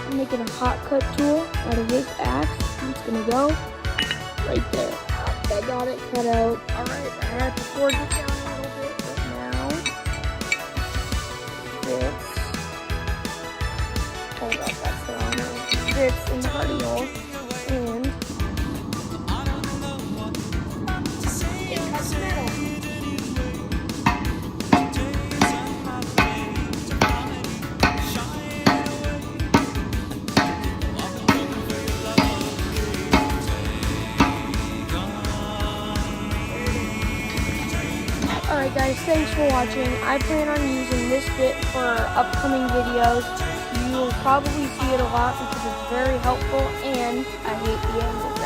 I'm making a hot cut tool out of this axe. It's gonna go right there. I got it cut out. Alright, I had to forge it down a little bit, but now fits. Hold up, that's the wrong way. Fits in the hardy hole, and it cuts metal. Alright guys, thanks for watching. I plan on using this bit for upcoming videos. You'll probably see it a lot because it's very helpful, and I hate the angle.